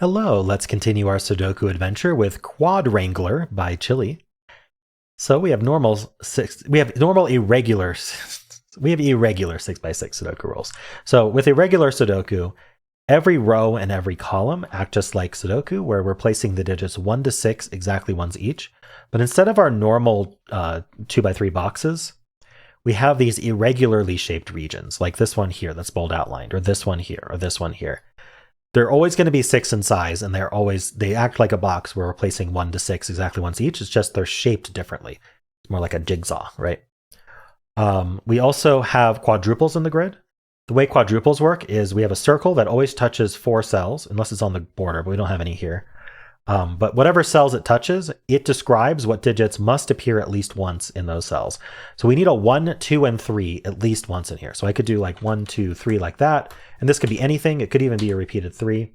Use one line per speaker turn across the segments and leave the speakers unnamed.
Hello, let's continue our Sudoku adventure with Quad Wrangler by Chili. So we have irregular 6x6 Sudoku rules. So with irregular Sudoku, every row and every column act just like Sudoku, where we're placing the digits 1 to 6 exactly once each. But instead of our normal 2x3 boxes, we have these irregularly shaped regions, like this one here that's bold outlined, or this one here, or this one here. They're always going to be 6 in size, and they act like a box where we're placing 1 to 6 exactly once each. It's just they're shaped differently. It's more like a jigsaw, right? We also have quadruples in the grid. The way quadruples work is we have a circle that always touches 4 cells, unless it's on the border, but we don't have any here. But whatever cells it touches, it describes what digits must appear at least once in those cells. So we need a 1, 2, and 3 at least once in here. So I could do like 1, 2, 3 like that. And this could be anything. It could even be a repeated 3.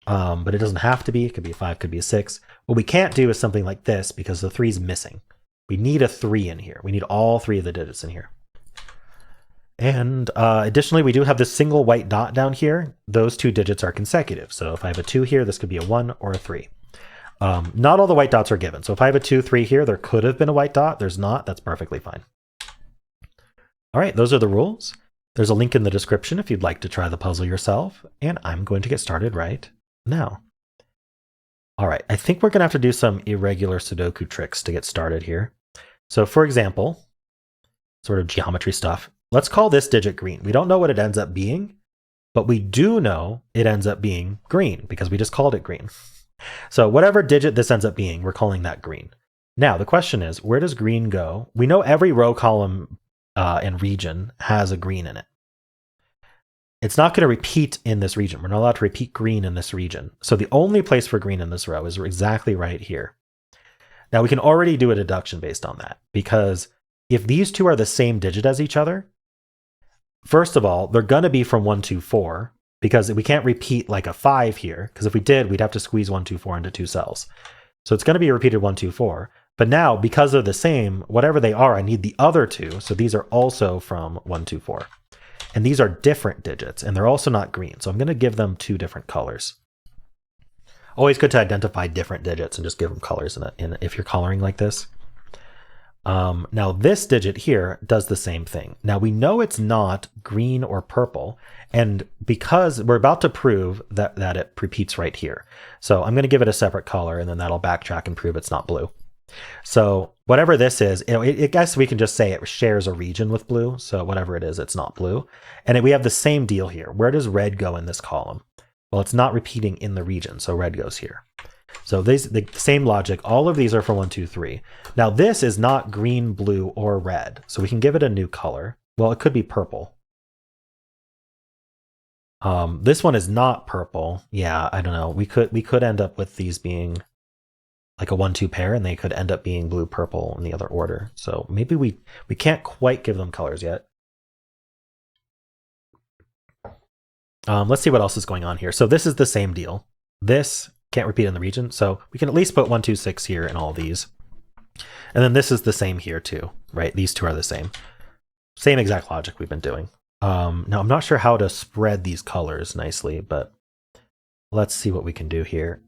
But it doesn't have to be. It could be a 5, could be a 6. What we can't do is something like this because the 3 is missing. We need a 3 in here. We need all 3 of the digits in here. And additionally, we do have this single white dot down here. Those 2 digits are consecutive. So if I have a 2 here, this could be a 1 or a 3. Not all the white dots are given. So if I have a 2, 3 here, there could have been a white dot. There's not. That's perfectly fine. All right, those are the rules. There's a link in the description if you'd like to try the puzzle yourself. And I'm going to get started right now. All right, I think we're going to have to do some irregular Sudoku tricks to get started here. So for example, sort of geometry stuff. Let's call this digit green. We don't know what it ends up being, but we do know it ends up being green because we just called it green. So whatever digit this ends up being, we're calling that green. Now, the question is, where does green go? We know every row, column, and region has a green in it. It's not going to repeat in this region. We're not allowed to repeat green in this region. So the only place for green in this row is exactly right here. Now, we can already do a deduction based on that because if these 2 are the same digit as each other, first of all, they're going to be from 1, 2, 4 because we can't repeat like a 5 here, because if we did, we'd have to squeeze 1, 2, 4 into 2 cells. So it's going to be a repeated 1, 2, 4. But now, because they're the same, whatever they are, I need the other 2. So these are also from 1, 2, 4. And these are different digits, and they're also not green. So I'm going to give them 2 different colors. Always good to identify different digits and just give them colors if you're coloring like this. Now this digit here does the same thing. Now we know it's not green or purple, and because we're about to prove that it repeats right here. So I'm going to give it a separate color, and then that'll backtrack and prove it's not blue. So whatever this is, I guess we can just say it shares a region with blue. So whatever it is, it's not blue. And we have the same deal here. Where does red go in this column? Well, it's not repeating in the region, so red goes here. So the same logic, all of these are for 1, 2, 3. Now this is not green, blue, or red, so we can give it a new color. Well, it could be purple. This one is not purple. Yeah, I don't know. We could end up with these being like a 1, 2 pair, and they could end up being blue, purple in the other order. So maybe we can't quite give them colors yet. Let's see what else is going on here. So this is the same deal. This can't repeat in the region, so we can at least put 1, 2, 6 here in all of these. And then this is the same here too, right? These 2 are the same. Same exact logic we've been doing. Now I'm not sure how to spread these colors nicely, but let's see what we can do here.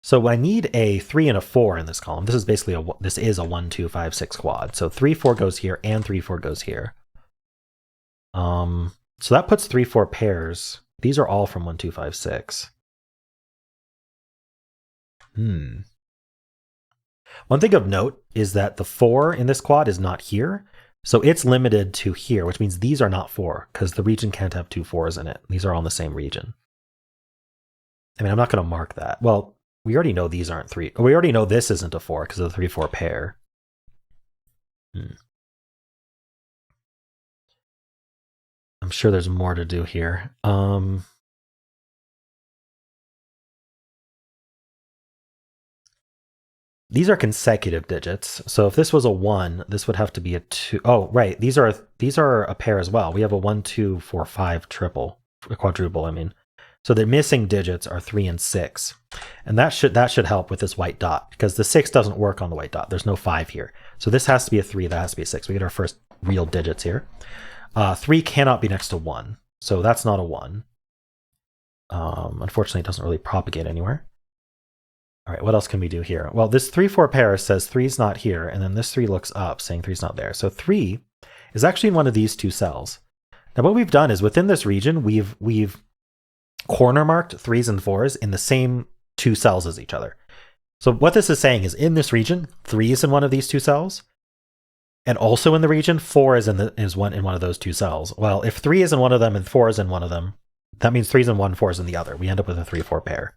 So I need a 3 and a 4 in this column. This is basically this is a 1, 2, 5, 6 quad. So 3, 4 goes here, and 3, 4 goes here. So that puts 3, 4 pairs. These are all from 1, 2, 5, 6. One thing of note is that the 4 in this quad is not here. So it's limited to here, which means these are not 4 because the region can't have 2 4s in it. These are all in the same region. I mean, I'm not going to mark that. Well, we already know these aren't 3. We already know this isn't a 4 because of the 3, 4 pair. I'm sure there's more to do here. These are consecutive digits. So if this was a 1, this would have to be a 2. Oh, right. These are a pair as well. We have a 1, 2, 4, 5 triple, a quadruple, I mean. So the missing digits are 3 and 6. And that should help with this white dot because the 6 doesn't work on the white dot. There's no 5 here. So this has to be a 3, that has to be a 6. We get our first real digits here. 3 cannot be next to 1. So that's not a 1. Unfortunately, it doesn't really propagate anywhere. All right, what else can we do here? Well, this 3-4 pair says 3's not here, and then this 3 looks up saying 3's not there. So 3 is actually in one of these two cells. Now what we've done is within this region, we've corner marked 3's and 4's in the same two cells as each other. So what this is saying is in this region, 3 is in one of these two cells, and also in the region, 4 is in one of those two cells. Well, if 3 is in one of them and 4 is in one of them, that means 3's in one, 4 is in the other. We end up with a 3-4 pair.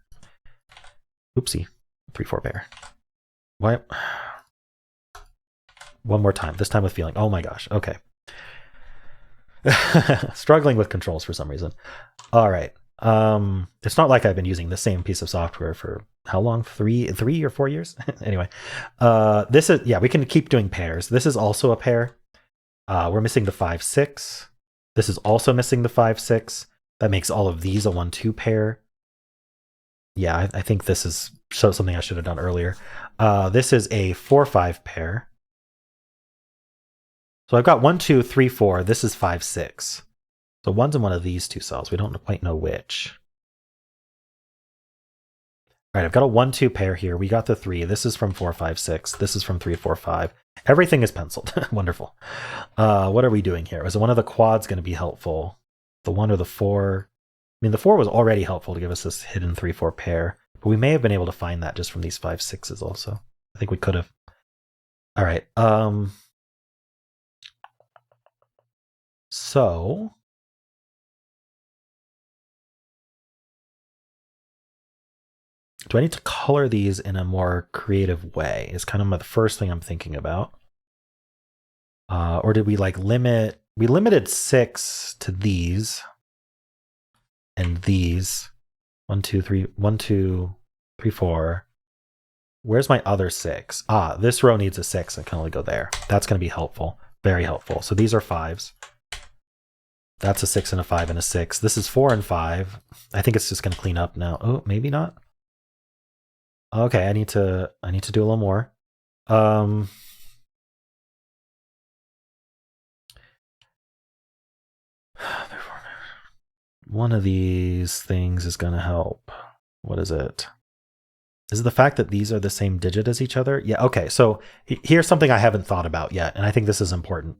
Oopsie. 3-4 pair. Why? One more time. This time with feeling. Oh my gosh. Okay. Struggling with controls for some reason. All right. It's not like I've been using the same piece of software for how long? 3 or 4 years? Anyway, this is, yeah, we can keep doing pairs. This is also a pair. We're missing the 5-6. This is also missing the 5-6. That makes all of these a 1-2 pair. Yeah, I think this is something I should have done earlier. This is a 4-5 pair. So I've got 1, 2, 3, 4. This is 5, 6. So one's in one of these two cells. We don't quite know which. All right, I've got a 1, 2 pair here. We got the 3. This is from 4, 5, 6. This is from 3, 4, 5. Everything is penciled. Wonderful. What are we doing here? Is one of the quads going to be helpful? The 1 or the 4? I mean, the 4 was already helpful to give us this hidden 3-4 pair, but we may have been able to find that just from these 5-6s also. I think we could have. All right. So do I need to color these in a more creative way? Is kind of the first thing I'm thinking about. Or did we like limit? We limited 6 to these. And these 1, 2, 3, 1, 2, 3, 4. Where's my other 6? This row needs a 6. I can only go there. That's going to be helpful. Very helpful. So these are 5s. That's a 6 and a 5 and a 6. This is 4 and 5. I think it's just going to clean up now. Oh, maybe not. Okay, I need to do a little more. One of these things is going to help. What is it? Is it the fact that these are the same digit as each other? Yeah, okay. So here's something I haven't thought about yet, and I think this is important.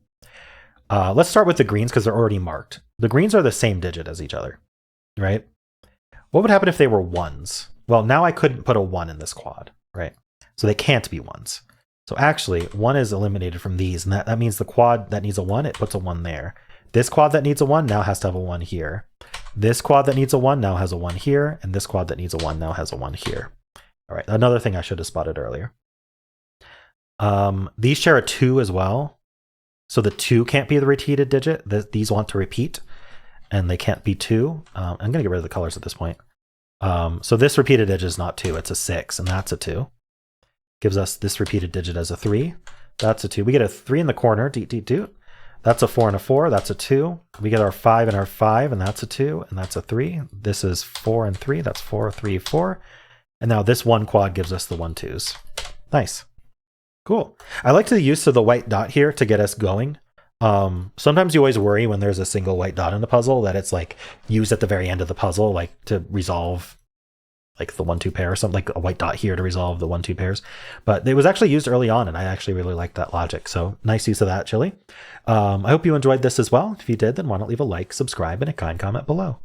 Let's start with the greens because they're already marked. The greens are the same digit as each other, right? What would happen if they were 1s? Well, now I couldn't put a 1 in this quad, right? So they can't be 1s. So actually, 1 is eliminated from these, and that means the quad that needs a 1, it puts a 1 there. This quad that needs a 1 now has to have a 1 here. This quad that needs a 1 now has a 1 here, and this quad that needs a 1 now has a 1 here. All right, another thing I should have spotted earlier. These share a 2 as well. So the 2 can't be the repeated digit. These want to repeat, and they can't be 2. I'm going to get rid of the colors at this point. So this repeated digit is not 2, it's a 6, and that's a 2. Gives us this repeated digit as a 3. That's a 2. We get a 3 in the corner. That's a 4 and a 4. That's a 2. We get our 5 and our 5, and that's a 2, and that's a 3. This is 4 and 3. That's 4, 3, 4. And now this one quad gives us the 1, 2s. Nice. Cool. I like the use of the white dot here to get us going. Sometimes you always worry when there's a single white dot in the puzzle that it's like used at the very end of the puzzle, like to resolve like the 1-2 pair or something, like a white dot here to resolve the 1-2 pairs. But it was actually used early on, and I actually really liked that logic. So nice use of that, Chili. I hope you enjoyed this as well. If you did, then why not leave a like, subscribe, and a kind comment below.